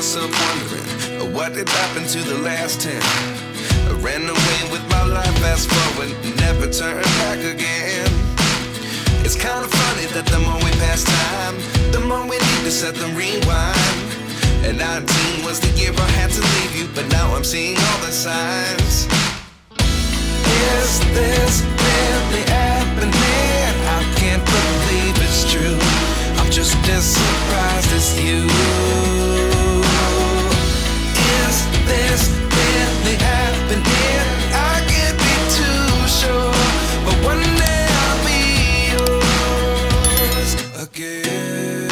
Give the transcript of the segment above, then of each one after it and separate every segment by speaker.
Speaker 1: myself wondering, what did happen to the last 10? I ran away with my life, fast forward, never turn back again. It's kind of funny that the more we pass time, the more we need to set them rewind. And 19 was the year I had to leave you, but now I'm seeing all the signs. Is this really happening? I can't believe it's true. I'm just as surprised as you. Is this really happening? I can't be too sure, but one day I'll be yours again.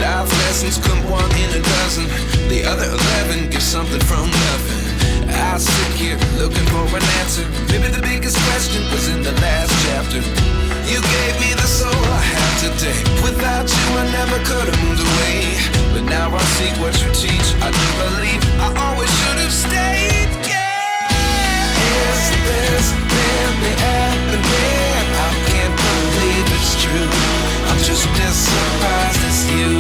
Speaker 1: Life lessons come one in a dozen. The other 11 give something from nothing. I sit here looking for an answer. Maybe the biggest question was in the last chapter. You gave me the soul I have today. Without you I never could have moved away. But now I see what you teach. I do believe I always should have stayed. Yeah. Is this really happening? I can't believe it's true. I'm just as surprised as you.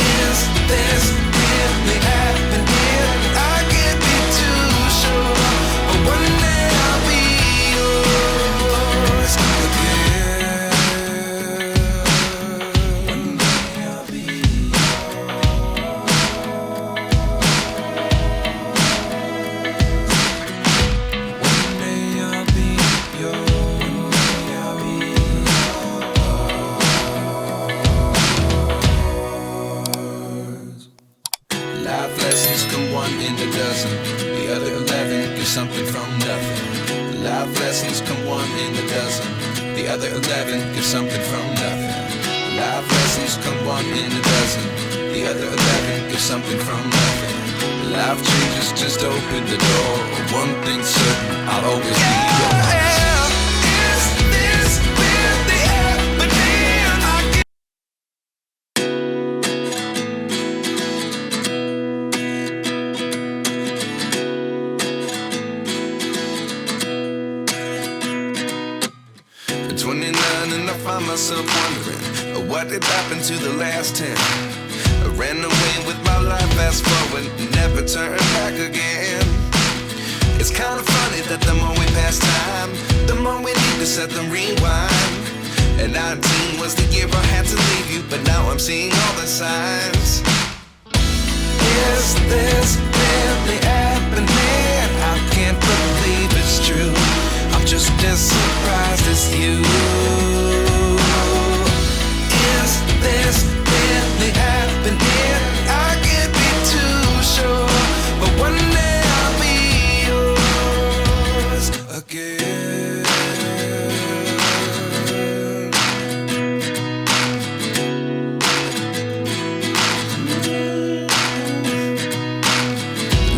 Speaker 1: Is this really happening? I can't be too sure, but one day I'll be yours again. One day I'll be yours. One day I'll be yours. Life lessons come one in a dozen. The other 11 give something from nothing. Life lessons come one in a dozen. The other 11 give something from nothing. Life lessons come one in a dozen. The other 11 give something from nothing. Life changes just open the door. One thing's certain, I'll always be yours. Is this really happening? At 29 and I find myself wondering, what did happen to the last 10? I ran away with my life, fast forward, never turn back again. It's kind of funny that the more we pass time, the more we need to set them rewind. And 19 was the year I had to leave you, but now I'm seeing all the signs. Is this really happening? I can't believe it's true. I'm just as surprised as you. Is this really happening? I can't be too sure, but one day I'll be yours again.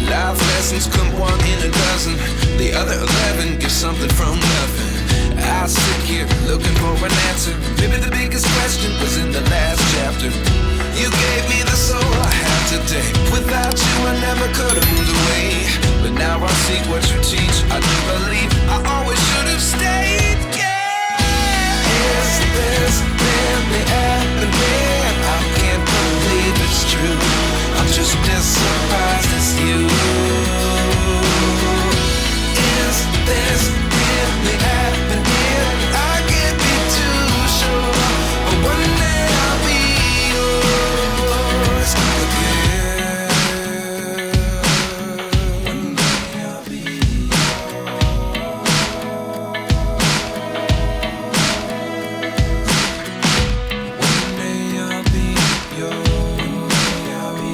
Speaker 1: Life lessons come one in a dozen. The other 11 give something from nothing. I sit here looking for an answer. Maybe the biggest question was in the last chapter. You gave me the soul I have today. Without you I never could have moved away. But now I see what you teach. I do believe I always should have stayed. Yeah. Is this really happening? I can't believe it's true. I'm just as surprised as you. Is this really happening? I can't be too sure, but one day I'll be yours again. One day I'll be yours. One day I'll be yours. One day I'll be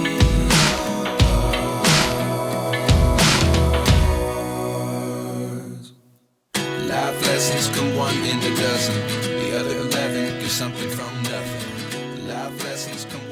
Speaker 1: yours. Life lessons come one in a dozen. The other 11 give something from nothing. Life lessons come